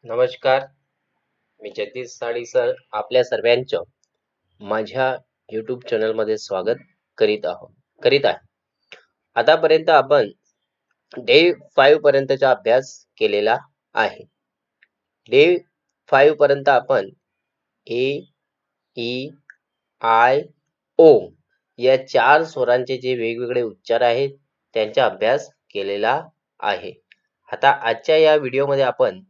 नमस्कार, मी जगदीश साळी सर आपल्या सर्वांचं माझ्या YouTube चॅनलमध्ये स्वागत करीत आहे. आतापर्यंत आपण डे 5 पर्यंतचा अभ्यास केलेला आहे. डे 5 पर्यंत आपण ए, ई, आय, ओ या 4 स्वरांचे जे वेगवेगळे उच्चार आहेत त्यांचा अभ्यास केलेला आहे. आता आजच्या या व्हिडिओमध्ये आपण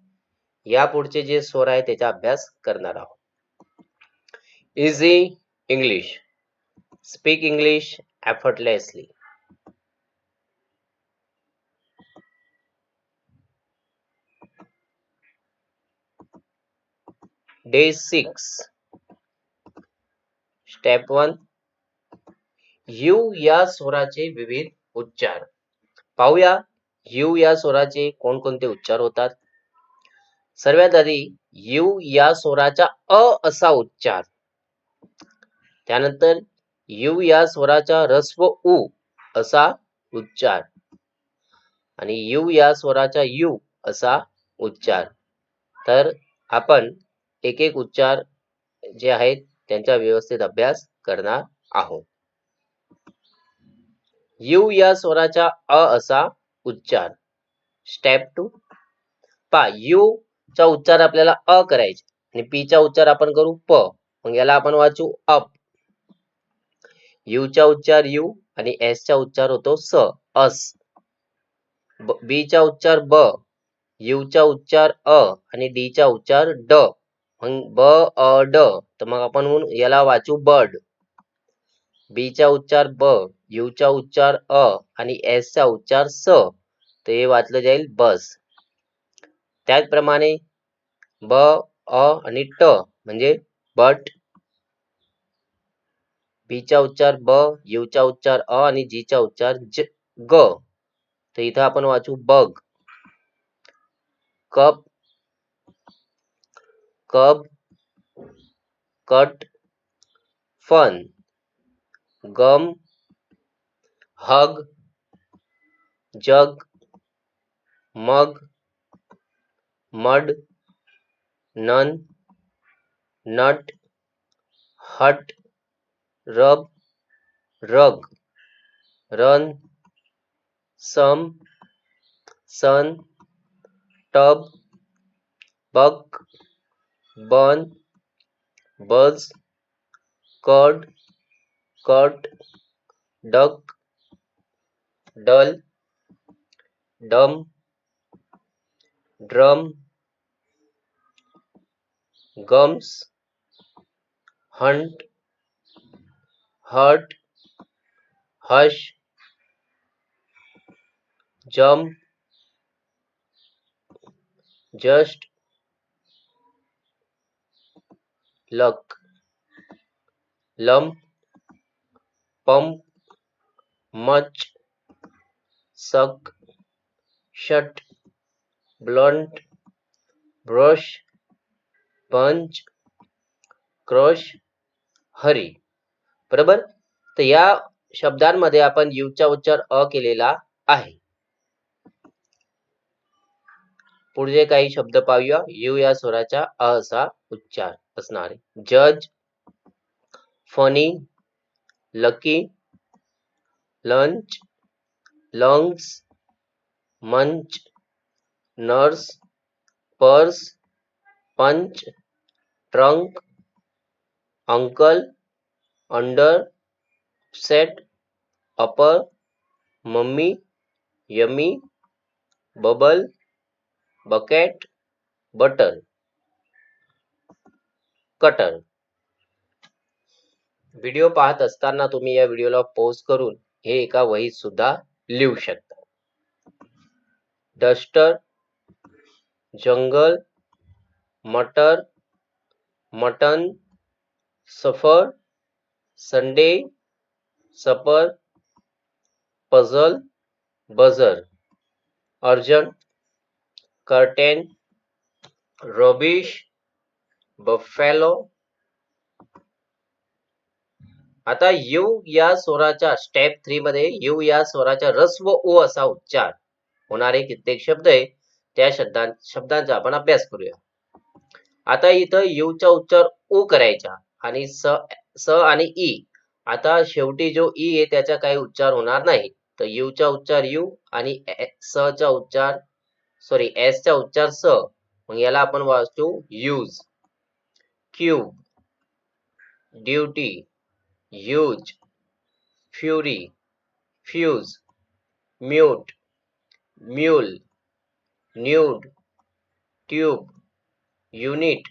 या पुढचे जे स्वर आहे त्याचा अभ्यास करणार आहोत. Easy English. Speak English effortlessly. Day 6. Step 1. U या स्वराचे विविध उच्चार. पाहूया U या स्वराचे कोणकोणते उच्चार होतात. सर्वात आधी U या स्वराचा अ असा उच्चार. त्यानंतर U या स्वराचा ऱ्हस्व उ असा उच्चार आणि U या स्वराचा यू असा उच्चार. तर आपण एक एक उच्चार जे आहेत त्यांचा व्यवस्थित अभ्यास करणार आहोत. U या स्वराचा अ असा उच्चार. स्टेप 2. पा U चा उच्चार आपल्याला अ करायचा आणि पी चा उच्चार आपण करू प. मग याला आपण वाचू अप. U चा उच्चार यू आणि एस चा उच्चार होतो स, अस. बी चा उच्चार ब, यू चा उच्चार अ आणि डी चा उच्चार ड. मग ब अ ड तर मग आपण याला वाचू बर्ड. बी चा उच्चार ब, यू चा उच्चार अ आणि एस चा उच्चार स, तर हे वाचलं जाईल बस. त्याचप्रमाणे ब अ आणि ट म्हणजे बट. बी चा उच्चार ब, यू चा उच्चार अ आणि जी चा उच्चार ग, तर इथं आपण वाचू बग. कप, कब, कट, फन. गम, हग, जग, मग, मड, नन, नट, हट, रब, रग, रन, सम, सन, tub, buck, bun, buzz, curd, cut, duck, dull, dumb, drum, gums, hunt, hurt, hush, jam, just, luck, lump, pump, much, suck, shut, blunt, brush, punch, crush, hurry. बरोबर. तर या शब्दांमध्ये आपण you चा उच्चार अ केलेला आहे. पुढचे काही शब्द पाहूया. यू या स्वराचा अ असा उच्चार असणार आहे. जज, funny, lucky, lunch, lungs, munch, nurse, purse, punch, trunk, uncle, under, set, upper, mummy, yummy, bubble, bucket, butter, cutter. Video पाहत असताना तुम्ही या व्हिडिओला पॉज करून हे एका वहीत सुद्धा लिहू शकता. डस्टर, जंगल, मटर, मटन, सफर, संडे, सपर, puzzle, buzzer, urgent, curtain, rubbish, buffalo. आता यू या स्वराच्या स्टेप 3 मध्ये यू या स्वराचा ऱ्हस्व उ असा उच्चार होणारे कित्येक शब्द आहे त्या शब्दांचा आपण अभ्यास करूया. आता इथं यूचा उच्चार उ करायचा आणि स आणि ई. आता शेवटी जो ई आहे त्याचा काही उच्चार होणार नाही. तर यूचा उच्चार यू आणि स चा उच्चार एस चा उच्चार स. मग याला आपण वाचू use. Cube, duty, use, fury, fuse, mute, mule, nude, tube, unit,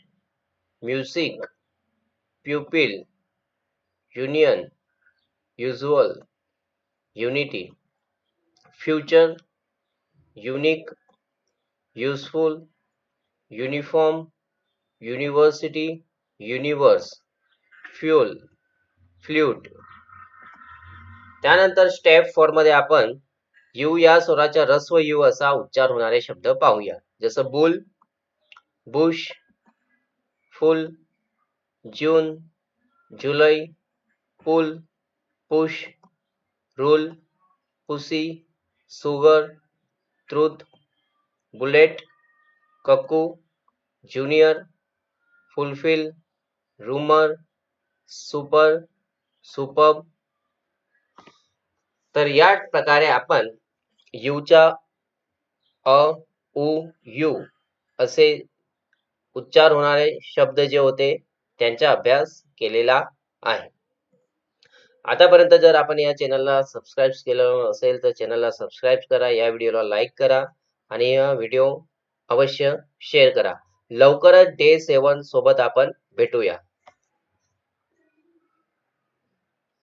music, pupil, union, usual, unity, future, unique, useful, uniform, university, universe, fuel, flute. त्यानंतर स्टेप 4 मध्ये आपण यू या स्वराच्या रस्व यू असा उच्चार होणारे शब्द पाहूया. जसं bull, bush, full, June, July, pull, push, rule, pussy, sugar, truth, bullet, cuckoo, junior, fulfil, rumour, super, superb. तर या प्रकारे आपण यूच्या अ, उ, यू असे उच्चार होणारे शब्द जे होते त्यांचा अभ्यास केलेला आहे. आतापर्यंत जर आपण या चॅनलला सबस्क्राईब केलं असेल तर चॅनलला सबस्क्राईब करा, या व्हिडिओला लाईक करा आणि हा व्हिडिओ अवश्य शेअर करा. लवकरच डे 7 सोबत आपण भेटूया.